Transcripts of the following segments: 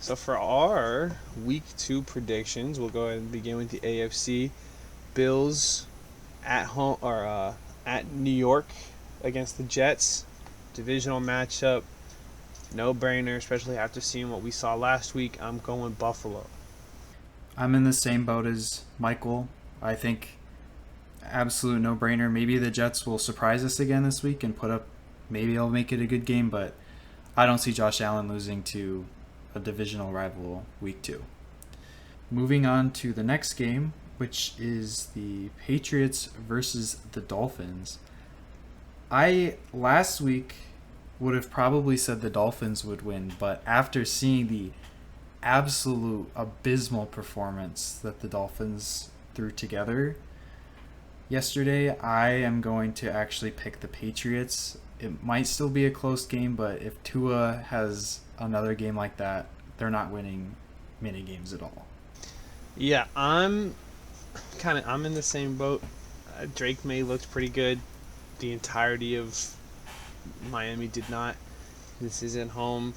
So for our week 2 predictions, we'll go ahead and begin with the AFC. Bills at home or at New York against the Jets. Divisional matchup, no brainer, especially after seeing what we saw last week. I'm going Buffalo. I'm in the same boat as Michael. I think absolute no brainer. Maybe the Jets will surprise us again this week and put up. Maybe they'll make it a good game, but I don't see Josh Allen losing to a divisional rival week 2. Moving on to the next game, which is the Patriots versus the Dolphins. I last week would have probably said the Dolphins would win, but after seeing the absolute abysmal performance that the Dolphins threw together yesterday, I am going to actually pick the Patriots. It might still be a close game, but if Tua has another game like that, they're not winning many games at all. Yeah, I'm in the same boat. Drake May looked pretty good. The entirety of Miami did not. This isn't home,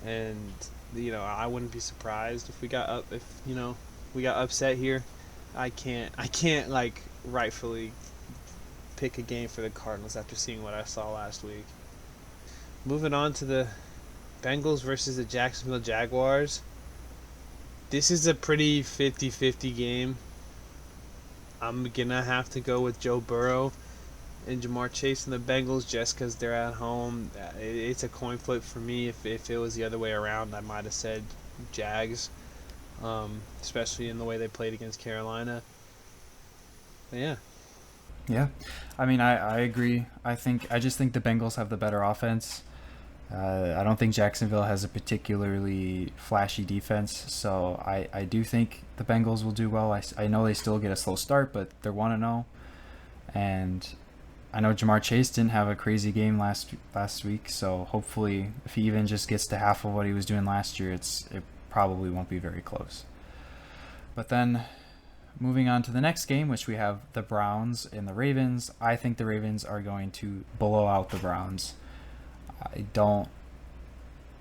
and I wouldn't be surprised if we got upset here. I can't like rightfully pick a game for the Cardinals after seeing what I saw last week. Moving on to the Bengals versus the Jacksonville Jaguars. This is a pretty 50-50 game. I'm gonna have to go with Joe Burrow and Jamar Chase and the Bengals just because they're at home. It's a coin flip for me. If it was the other way around, I might have said Jags, especially in the way they played against Carolina. But yeah, Yeah, I mean, I agree. I just think the Bengals have the better offense. I don't think Jacksonville has a particularly flashy defense, so I do think the Bengals will do well. I know they still get a slow start, but they're 1-0. And I know Jamar Chase didn't have a crazy game last week, so hopefully if he even just gets to half of what he was doing last year, it probably won't be very close. But then moving on to the next game, which we have the Browns and the Ravens, I think the Ravens are going to blow out the Browns. I don't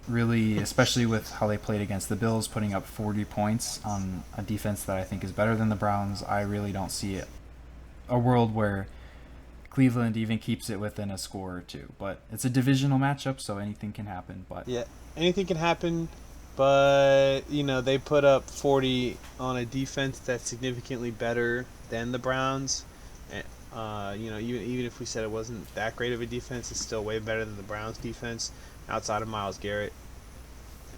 really, especially with how they played against the Bills, putting up 40 points on a defense that I think is better than the Browns. I really don't see it a world where Cleveland even keeps it within a score or two. But it's a divisional matchup, so anything can happen. But yeah, anything can happen. But they put up 40 on a defense that's significantly better than the Browns. Even if we said it wasn't that great of a defense, it's still way better than the Browns' defense. Outside of Myles Garrett,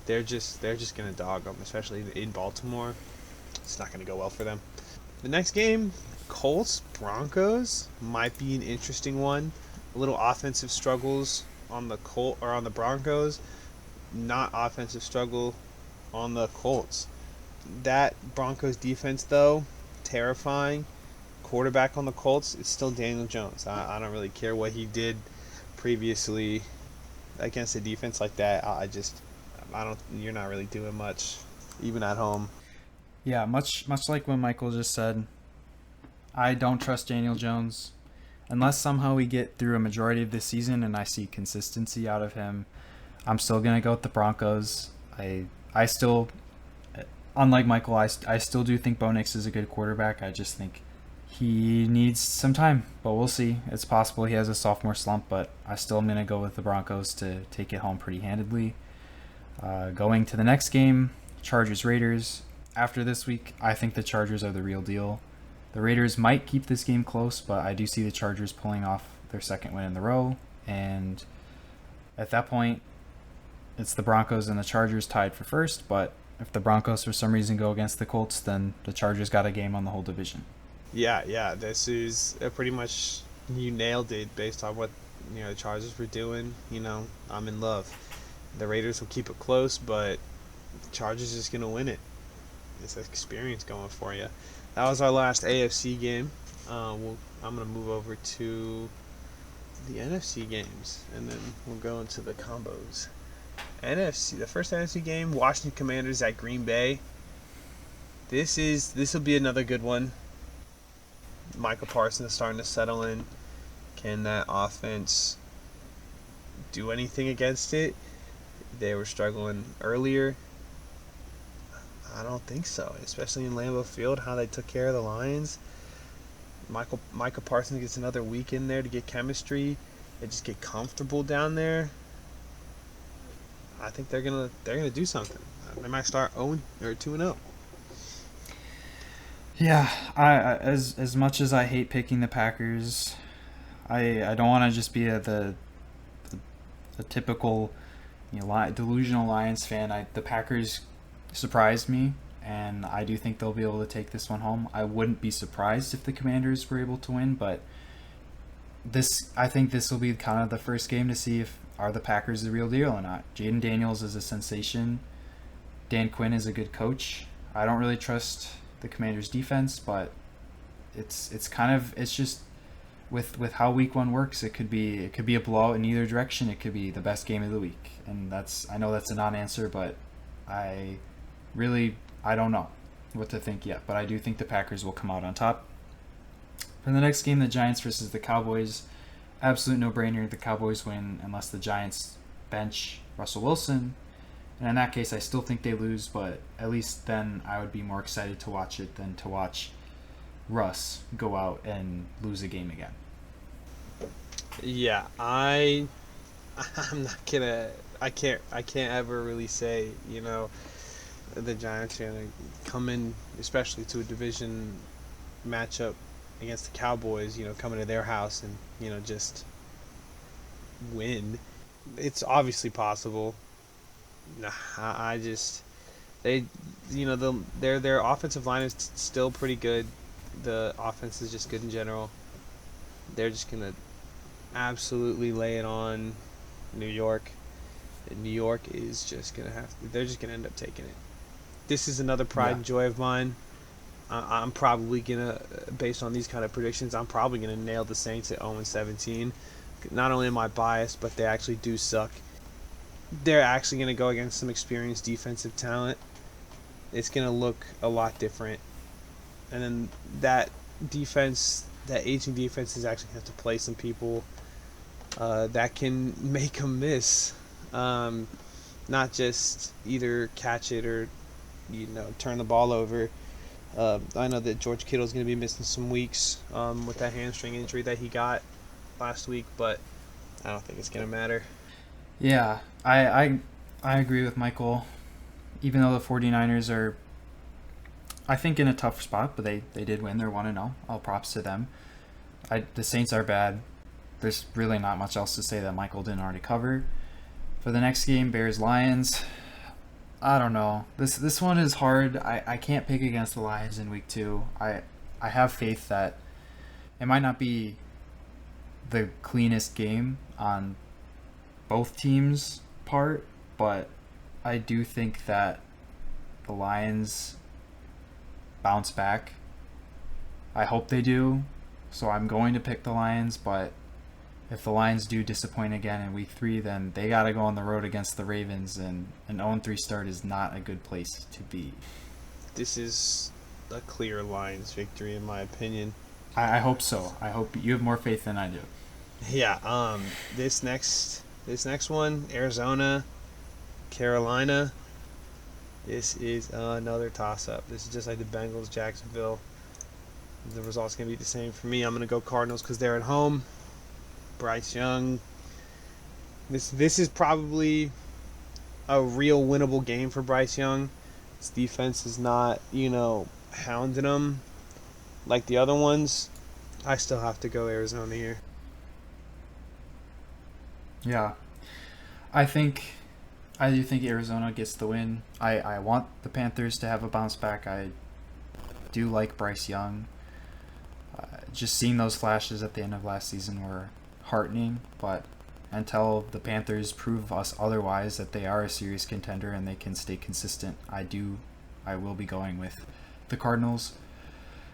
they're just gonna dog them, especially in Baltimore. It's not gonna go well for them. The next game, Colts Broncos, might be an interesting one. A little offensive struggles on the Broncos, not offensive struggle on the Colts. That Broncos defense though, terrifying. Quarterback on the Colts, it's still Daniel Jones. I don't really care what he did previously against a defense like that. I don't. You're not really doing much, even at home. yeah, much like what Michael just said, I don't trust Daniel Jones unless somehow we get through a majority of this season and I see consistency out of him. I'm still gonna go with the Broncos. I still, unlike Michael, I still do think Bo Nix is a good quarterback. I just think he needs some time, but we'll see. It's possible he has a sophomore slump, but I still am gonna go with the Broncos to take it home pretty handedly. Going to the next game, Chargers Raiders. After this week, I think the Chargers are the real deal. The Raiders might keep this game close, but I do see the Chargers pulling off their second win in the row, and at that point, it's the Broncos and the Chargers tied for first, but if the Broncos for some reason go against the Colts, then the Chargers got a game on the whole division. Yeah. This is pretty much you nailed it based on what the Chargers were doing. I'm in love. The Raiders will keep it close, but the Chargers is gonna win it. It's experience going for you. That was our last AFC game. I'm gonna move over to the NFC games, and then we'll go into the combos. NFC, the first NFC game, Washington Commanders at Green Bay. This will be another good one. Michael Parsons is starting to settle in. Can that offense do anything against it? They were struggling earlier. I don't think so, especially in Lambeau Field, how they took care of the Lions. Micah Parsons gets another week in there to get chemistry. They just get comfortable down there. I think they're gonna do something. They might start 0 or 2-0. Yeah, as much as I hate picking the Packers, I don't want to just be the typical delusional Lions fan. The Packers surprised me, and I do think they'll be able to take this one home. I wouldn't be surprised if the Commanders were able to win, but I think this will be kind of the first game to see if are the Packers the real deal or not. Jaden Daniels is a sensation. Dan Quinn is a good coach. I don't really trust the Commanders' defense, but it's just with how week one works, it could be a blowout in either direction. It could be the best game of the week, and I know that's a non-answer, but I don't know what to think yet. But I do think the Packers will come out on top. For the next game, the Giants versus the Cowboys, absolute no-brainer. The Cowboys win unless the Giants bench Russell Wilson. And in that case, I still think they lose, but at least then I would be more excited to watch it than to watch Russ go out and lose a game again. Yeah, I'm not gonna. I can't ever really say the Giants are gonna come in, especially to a division matchup against the Cowboys. Coming to their house and just win. It's obviously possible. I just they their offensive line is still pretty good. The offense is just good in general. They're just gonna absolutely lay it on New York. And New York is just gonna they're just gonna end up taking it. This is another pride and joy of mine. I'm probably gonna, based on these kind of predictions, I'm probably gonna nail the Saints at 0-17. Not only am I biased, but they actually do suck. They're actually gonna go against some experienced defensive talent. It's gonna look a lot different, and then that aging defense, is actually gonna have to play some people that can make them miss, not just either catch it or turn the ball over. I know that George Kittle's going to be missing some weeks with that hamstring injury that he got last week, but I don't think it's going to matter. Yeah, I agree with Michael. Even though the 49ers are, I think, in a tough spot, but they did win. They're 1-0. All props to them. The Saints are bad. There's really not much else to say that Michael didn't already cover. For the next game, Bears-Lions, I don't know. This one is hard. I can't pick against the Lions in week 2. I have faith that it might not be the cleanest game on both teams' part, but I do think that the Lions bounce back. I hope they do. So I'm going to pick the Lions, but if the Lions do disappoint again in week 3, then they got to go on the road against the Ravens, and an 0-3 start is not a good place to be. This is a clear Lions victory, in my opinion. I hope so. I hope you have more faith than I do. Yeah. This next one, Arizona, Carolina. This is another toss-up. This is just like the Bengals, Jacksonville. The result's gonna be the same for me. I'm gonna go Cardinals because they're at home. Bryce Young. This is probably a real winnable game for Bryce Young. His defense is not, hounding him like the other ones. I still have to go Arizona here. Yeah. I do think Arizona gets the win. I want the Panthers to have a bounce back. I do like Bryce Young. Just seeing those flashes at the end of last season were heartening, but until the Panthers prove us otherwise, that they are a serious contender and they can stay consistent, I will be going with the Cardinals.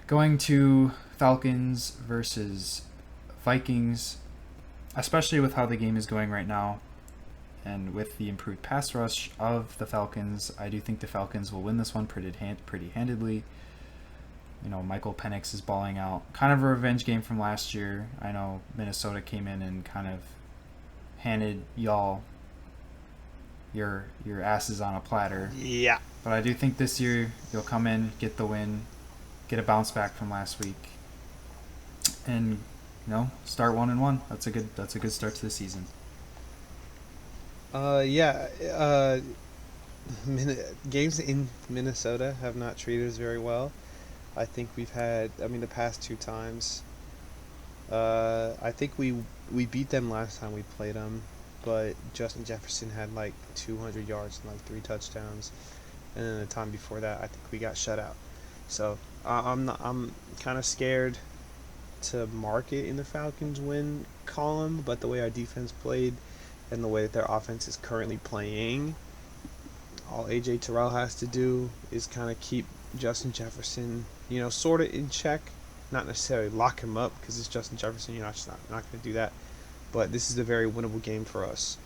Going to Falcons versus Vikings, especially with how the game is going right now and with the improved pass rush of the Falcons, I do think the Falcons will win this one pretty handedly. Michael Penix is balling out. Kind of a revenge game from last year. I know Minnesota came in and kind of handed y'all your asses on a platter. Yeah. But I do think this year you'll come in, get the win, get a bounce back from last week, and start 1-1. That's a good start to the season. Yeah. Games in Minnesota have not treated us very well. I think we've had, I mean, the past two times. I think we beat them last time we played them, but Justin Jefferson had like 200 yards and like three touchdowns, and then the time before that, I think we got shut out. So I'm kind of scared to mark it in the Falcons win column, but the way our defense played and the way that their offense is currently playing, all AJ Terrell has to do is kind of keep Justin Jefferson, sort of in check. Not necessarily lock him up because it's Justin Jefferson. You're just not going to do that. But this is a very winnable game for us,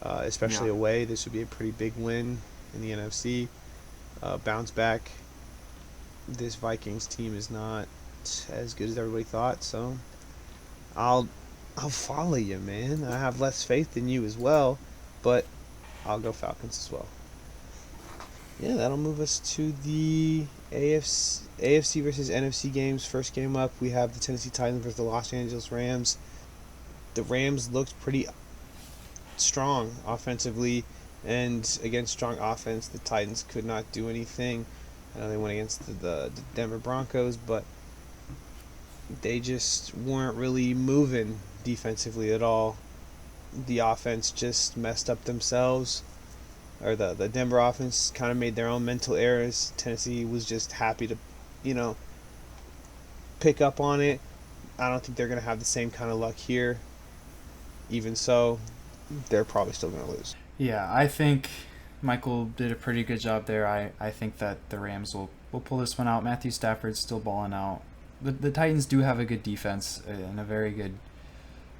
especially Yeah. away. This would be a pretty big win in the NFC. Bounce back. This Vikings team is not as good as everybody thought, so I'll I'll follow you, man. I have less faith in you as well, but I'll go Falcons as well. Yeah, that'll move us to the AFC versus NFC games. First game up, we have the Tennessee Titans versus the Los Angeles Rams. The Rams looked pretty strong offensively, and against strong offense, the Titans could not do anything. I know they went against the Denver Broncos, but they just weren't really moving defensively at all. The offense just messed up themselves, or the Denver offense kind of made their own mental errors. Tennessee was just happy to, you know, pick up on it. I don't think they're going to have the same kind of luck here. Even so, they're probably still going to lose. Yeah, I think Michael did a pretty good job there. I think that the Rams will pull this one out. Matthew Stafford's still balling out. The Titans do have a good defense and a very good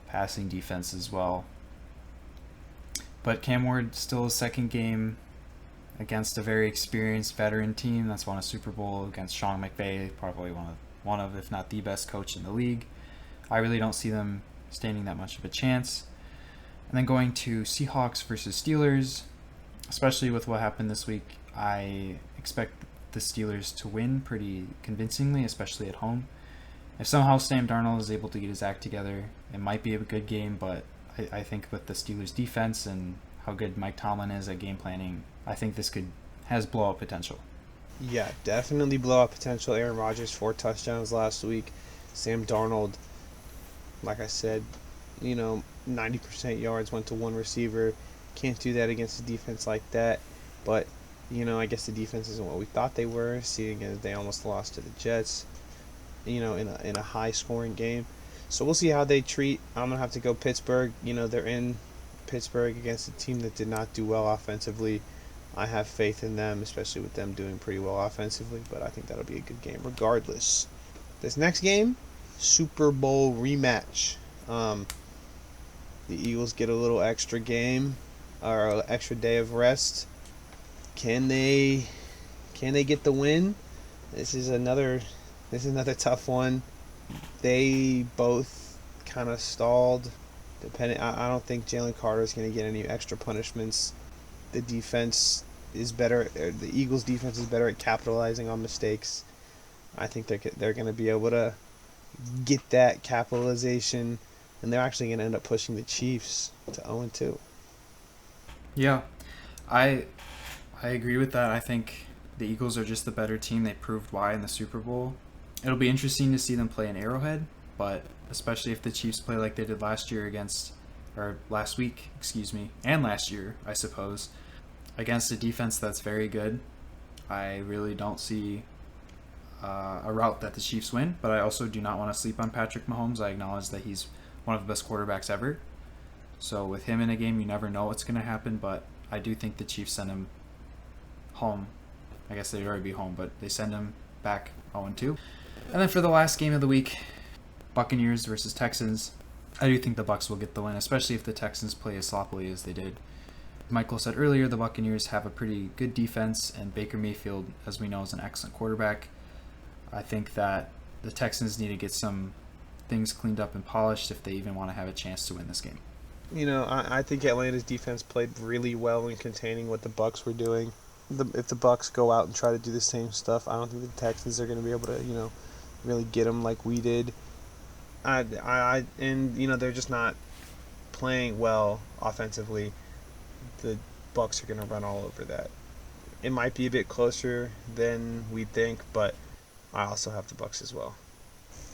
passing defense as well. But Cam Ward still a second game against a very experienced veteran team that's won a Super Bowl against Sean McVay, probably one of if not the best coach in the league. I really don't see them standing that much of a chance. And then going to Seahawks versus Steelers, especially with what happened this week, I expect the Steelers to win pretty convincingly, especially at home. If somehow Sam Darnold is able to get his act together, it might be a good game, but I think with the Steelers' defense and how good Mike Tomlin is at game planning, I think this has blowout potential. Yeah, definitely blowout potential. Aaron Rodgers, 4 touchdowns last week. Sam Darnold, like I said, 90% yards went to one receiver. Can't do that against a defense like that. But, I guess the defense isn't what we thought they were, seeing as they almost lost to the Jets, in a high-scoring game. So we'll see how they treat. I'm going to have to go Pittsburgh. They're in Pittsburgh against a team that did not do well offensively. I have faith in them, especially with them doing pretty well offensively, but I think that'll be a good game regardless. This next game, Super Bowl rematch. The Eagles get a little extra game, or an extra day of rest. Can they get the win? This is another tough one. They both kind of stalled. I don't think Jalen Carter is going to get any extra punishments. The defense is better. The Eagles' defense is better at capitalizing on mistakes. I think they're going to be able to get that capitalization, and they're actually going to end up pushing the Chiefs to 0-2. Yeah, I agree with that. I think the Eagles are just the better team. They proved why in the Super Bowl. It'll be interesting to see them play in Arrowhead, but especially if the Chiefs play like they did last week, and last year, I suppose, against a defense that's very good. I really don't see a route that the Chiefs win, but I also do not want to sleep on Patrick Mahomes. I acknowledge that he's one of the best quarterbacks ever. So with him in a game, you never know what's going to happen, but I do think the Chiefs send him home. I guess they'd already be home, but they send him back 0-2. And then for the last game of the week, Buccaneers versus Texans. I do think the Bucs will get the win, especially if the Texans play as sloppily as they did. Michael said earlier, the Buccaneers have a pretty good defense, and Baker Mayfield, as we know, is an excellent quarterback. I think that the Texans need to get some things cleaned up and polished if they even want to have a chance to win this game. I think Atlanta's defense played really well in containing what the Bucks were doing. If the Bucks go out and try to do the same stuff, I don't think the Texans are going to be able to, really get them like we did. And they're just not playing well offensively. The Bucks are going to run all over that. It might be a bit closer than we think, but I also have the Bucks as well.